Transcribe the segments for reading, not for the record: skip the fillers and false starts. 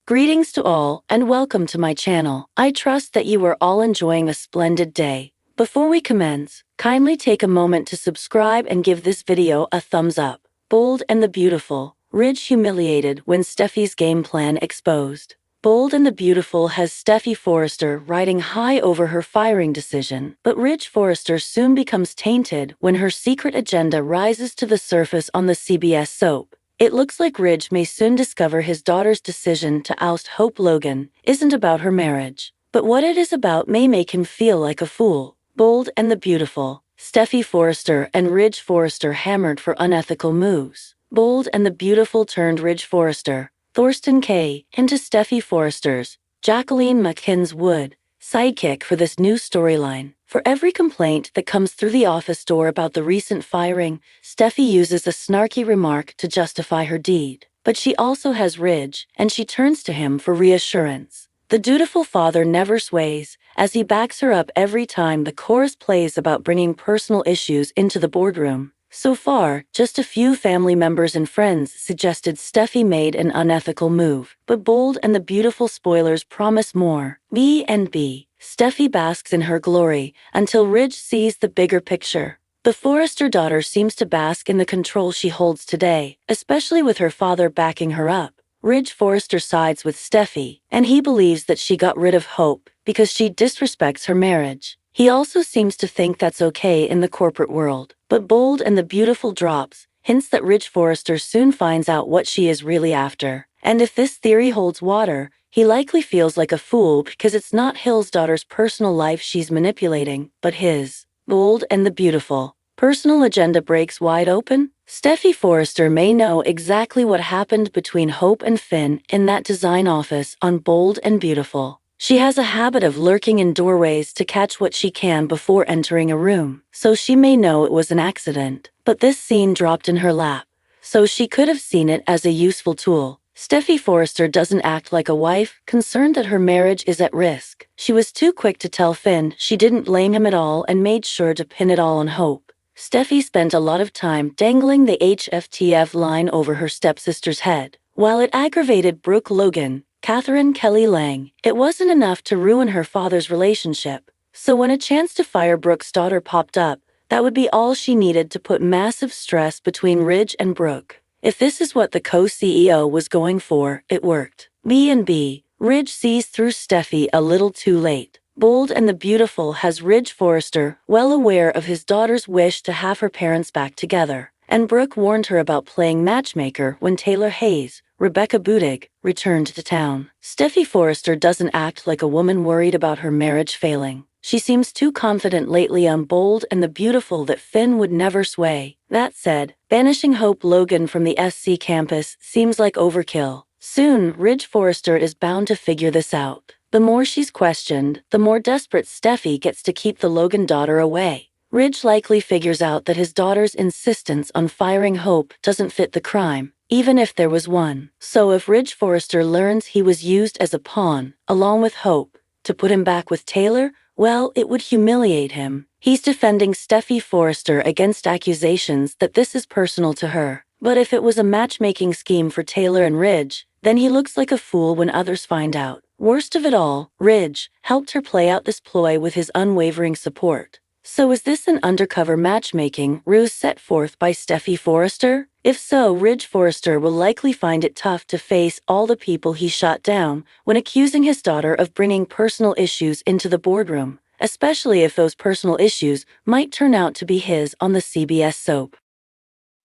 Greetings to all and welcome to my channel. I trust that you are all enjoying a splendid day. Before we commence, kindly take a moment to subscribe and give this video a thumbs up. Bold and the Beautiful. Ridge humiliated when Steffie's game plan exposed. Bold and the Beautiful has Stephie Forester riding high over her firing decision, but Ridge Forester soon becomes tainted when her secret agenda rises to the surface on the CBS soap. It looks like Ridge may soon discover his daughter's decision to oust Hope Logan isn't about her marriage, but what it is about may make him feel like a fool. Bold and the Beautiful. Stephie Forester and Ridge Forester hammered for unethical moves. Bold and the Beautiful turned Ridge Forester, Thorsten Kaye, into Stephie Forester's, Jacqueline McKinn's Wood, sidekick for this new storyline. For every complaint that comes through the office door about the recent firing, Steffie uses a snarky remark to justify her deed. But she also has Ridge, and she turns to him for reassurance. The dutiful father never sways, as he backs her up every time the chorus plays about bringing personal issues into the boardroom. So far, just a few family members and friends suggested Steffie made an unethical move, but Bold and the Beautiful spoilers promise more. B&B. Steffie basks in her glory until Ridge sees the bigger picture. The Forester daughter seems to bask in the control she holds today, especially with her father backing her up. Ridge Forester sides with Steffie, and he believes that she got rid of Hope because she disrespects her marriage. He also seems to think that's okay in the corporate world. But Bold and the Beautiful drops hints that Ridge Forester soon finds out what she is really after. And if this theory holds water, he likely feels like a fool because it's not Hill's daughter's personal life she's manipulating, but his. Bold and the Beautiful. Personal agenda breaks wide open? Stephie Forester may know exactly what happened between Hope and Finn in that design office on Bold and Beautiful. She has a habit of lurking in doorways to catch what she can before entering a room, so she may know it was an accident. But this scene dropped in her lap, so she could have seen it as a useful tool. Stephie Forester doesn't act like a wife concerned that her marriage is at risk. She was too quick to tell Finn she didn't blame him at all and made sure to pin it all on Hope. Steffie spent a lot of time dangling the HFTF line over her stepsister's head. While it aggravated Brooke Logan, Catherine Kelly Lang, it wasn't enough to ruin her father's relationship. So when a chance to fire Brooke's daughter popped up, that would be all she needed to put massive stress between Ridge and Brooke. If this is what the co-CEO was going for, it worked. B&B. Ridge sees through Steffie a little too late. Bold and the Beautiful has Ridge Forester well aware of his daughter's wish to have her parents back together. And Brooke warned her about playing matchmaker when Taylor Hayes, Rebecca Budig, returned to town. Stephie Forester doesn't act like a woman worried about her marriage failing. She seems too confident lately on Bold and the Beautiful that Finn would never sway. That said, banishing Hope Logan from the SC campus seems like overkill. Soon, Ridge Forester is bound to figure this out. The more she's questioned, the more desperate Steffie gets to keep the Logan daughter away. Ridge likely figures out that his daughter's insistence on firing Hope doesn't fit the crime, even if there was one. So if Ridge Forester learns he was used as a pawn, along with Hope, to put him back with Taylor, well, it would humiliate him. He's defending Stephie Forester against accusations that this is personal to her. But if it was a matchmaking scheme for Taylor and Ridge, then he looks like a fool when others find out. Worst of it all, Ridge helped her play out this ploy with his unwavering support. So is this an undercover matchmaking ruse set forth by Stephie Forester? If so, Ridge Forester will likely find it tough to face all the people he shot down when accusing his daughter of bringing personal issues into the boardroom, especially if those personal issues might turn out to be his on the CBS soap.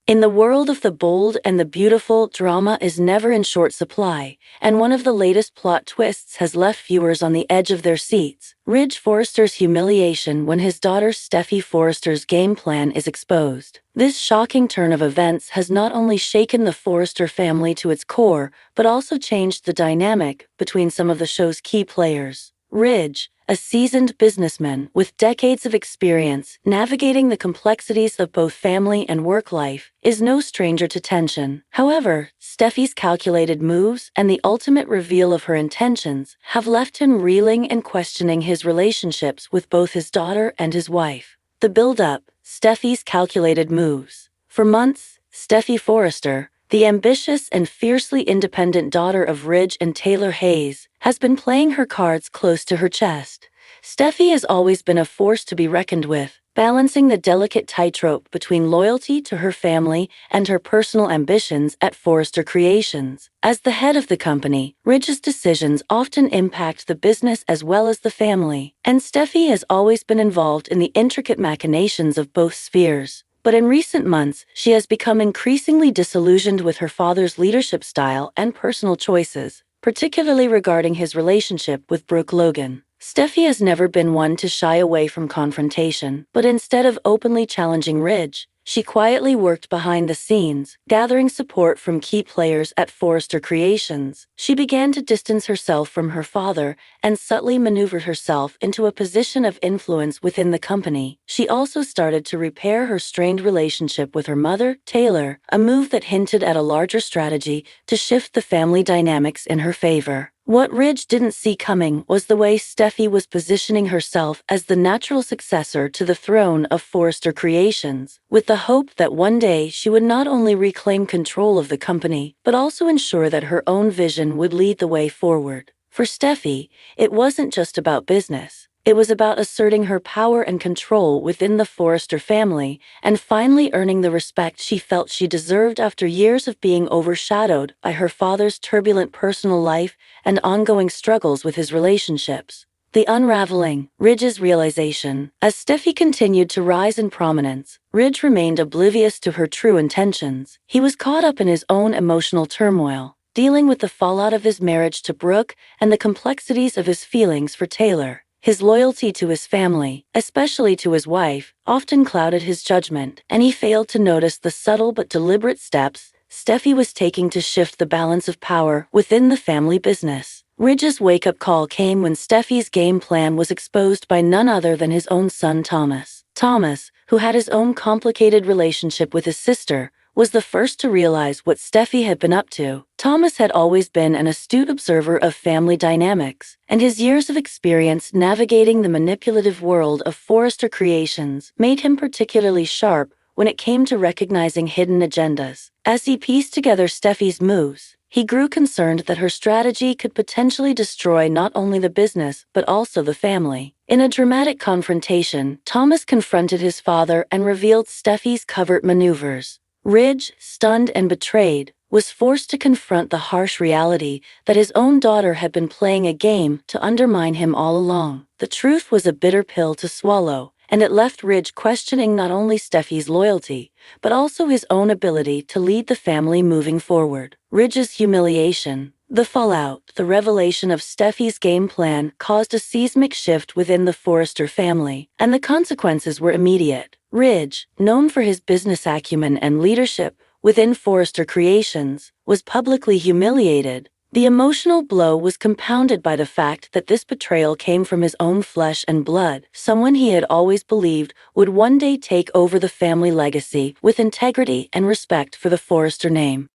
In the world of the Bold and the Beautiful, drama is never in short supply, and one of the latest plot twists has left viewers on the edge of their seats. Ridge Forester's humiliation when his daughter Stephie Forester's game plan is exposed. This shocking turn of events has not only shaken the Forester family to its core, but also changed the dynamic between some of the show's key players. Ridge, a seasoned businessman with decades of experience navigating the complexities of both family and work life, is no stranger to tension. However, Steffie's calculated moves and the ultimate reveal of her intentions have left him reeling and questioning his relationships with both his daughter and his wife. The buildup, Steffie's calculated moves. For months, Stephie Forester, the ambitious and fiercely independent daughter of Ridge and Taylor Hayes, has been playing her cards close to her chest. Steffi has always been a force to be reckoned with, balancing the delicate tightrope between loyalty to her family and her personal ambitions at Forester Creations. As the head of the company, Ridge's decisions often impact the business as well as the family, and Steffi has always been involved in the intricate machinations of both spheres. But in recent months, she has become increasingly disillusioned with her father's leadership style and personal choices, particularly regarding his relationship with Brooke Logan. Steffi has never been one to shy away from confrontation, but instead of openly challenging Ridge, she quietly worked behind the scenes, gathering support from key players at Forester Creations. She began to distance herself from her father and subtly maneuvered herself into a position of influence within the company. She also started to repair her strained relationship with her mother, Taylor, a move that hinted at a larger strategy to shift the family dynamics in her favor. What Ridge didn't see coming was the way Steffi was positioning herself as the natural successor to the throne of Forester Creations, with the hope that one day she would not only reclaim control of the company, but also ensure that her own vision would lead the way forward. For Steffi, it wasn't just about business. It was about asserting her power and control within the Forester family and finally earning the respect she felt she deserved after years of being overshadowed by her father's turbulent personal life and ongoing struggles with his relationships. The unraveling, Ridge's realization. As Steffi continued to rise in prominence, Ridge remained oblivious to her true intentions. He was caught up in his own emotional turmoil, dealing with the fallout of his marriage to Brooke and the complexities of his feelings for Taylor. His loyalty to his family, especially to his wife, often clouded his judgment, and he failed to notice the subtle but deliberate steps Steffi was taking to shift the balance of power within the family business. Ridge's wake-up call came when Steffi's game plan was exposed by none other than his own son Thomas. Thomas, who had his own complicated relationship with his sister, was the first to realize what Steffi had been up to. Thomas had always been an astute observer of family dynamics, and his years of experience navigating the manipulative world of Forester Creations made him particularly sharp when it came to recognizing hidden agendas. As he pieced together Steffi's moves, he grew concerned that her strategy could potentially destroy not only the business but also the family. In a dramatic confrontation, Thomas confronted his father and revealed Steffi's covert maneuvers. Ridge, stunned and betrayed, was forced to confront the harsh reality that his own daughter had been playing a game to undermine him all along. The truth was a bitter pill to swallow, and it left Ridge questioning not only Steffi's loyalty, but also his own ability to lead the family moving forward. Ridge's humiliation, the fallout, the revelation of Steffi's game plan caused a seismic shift within the Forester family, and the consequences were immediate. Ridge, known for his business acumen and leadership within Forester Creations, was publicly humiliated. The emotional blow was compounded by the fact that this betrayal came from his own flesh and blood, someone he had always believed would one day take over the family legacy with integrity and respect for the Forester name.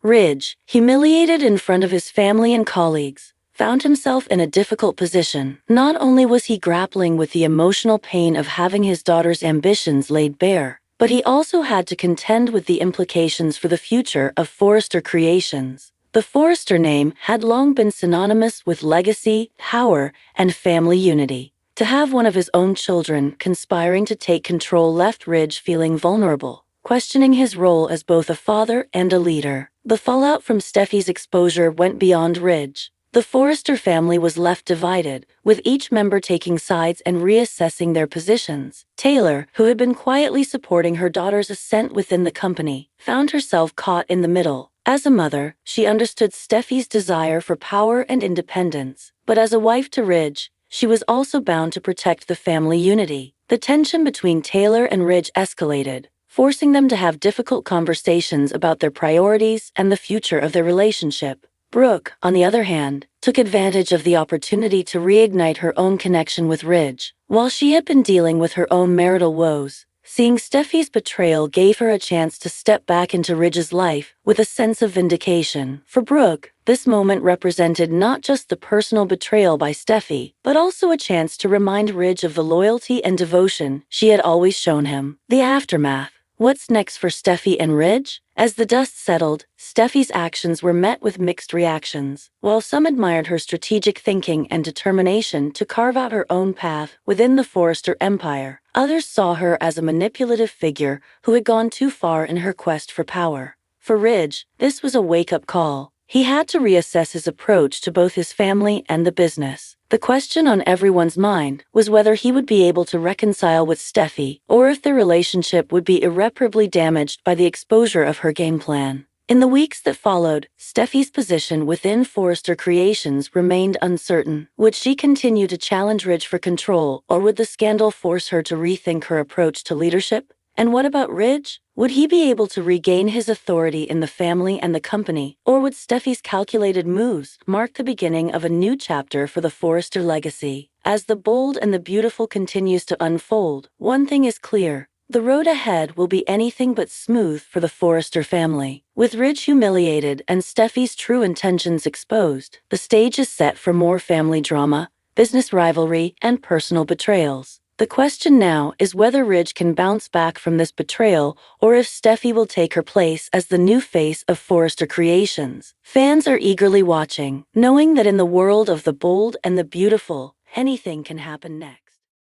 Ridge, humiliated in front of his family and colleagues, found himself in a difficult position. Not only was he grappling with the emotional pain of having his daughter's ambitions laid bare, but he also had to contend with the implications for the future of Forester Creations. The Forester name had long been synonymous with legacy, power, and family unity. To have one of his own children conspiring to take control left Ridge feeling vulnerable, questioning his role as both a father and a leader. The fallout from Steffi's exposure went beyond Ridge. The Forester family was left divided, with each member taking sides and reassessing their positions. Taylor, who had been quietly supporting her daughter's ascent within the company, found herself caught in the middle. As a mother, she understood Steffi's desire for power and independence, but as a wife to Ridge, she was also bound to protect the family unity. The tension between Taylor and Ridge escalated, forcing them to have difficult conversations about their priorities and the future of their relationship. Brooke, on the other hand, took advantage of the opportunity to reignite her own connection with Ridge. While she had been dealing with her own marital woes, seeing Steffi's betrayal gave her a chance to step back into Ridge's life with a sense of vindication. For Brooke, this moment represented not just the personal betrayal by Steffi, but also a chance to remind Ridge of the loyalty and devotion she had always shown him. The aftermath. What's next for Steffi and Ridge? As the dust settled, Steffi's actions were met with mixed reactions. While some admired her strategic thinking and determination to carve out her own path within the Forester empire, others saw her as a manipulative figure who had gone too far in her quest for power. For Ridge, this was a wake-up call. He had to reassess his approach to both his family and the business. The question on everyone's mind was whether he would be able to reconcile with Steffi, or if their relationship would be irreparably damaged by the exposure of her game plan. In the weeks that followed, Steffi's position within Forester Creations remained uncertain. Would she continue to challenge Ridge for control, or would the scandal force her to rethink her approach to leadership? And what about Ridge? Would he be able to regain his authority in the family and the company, or would Steffi's calculated moves mark the beginning of a new chapter for the Forester legacy? As the bold and the beautiful continues to unfold, one thing is clear: the road ahead will be anything but smooth for the Forester family. With Ridge humiliated and Steffi's true intentions exposed, the stage is set for more family drama, business rivalry, and personal betrayals. The question now is whether Ridge can bounce back from this betrayal, or if Steffi will take her place as the new face of Forester Creations. Fans are eagerly watching, knowing that in the world of the bold and the beautiful, anything can happen next.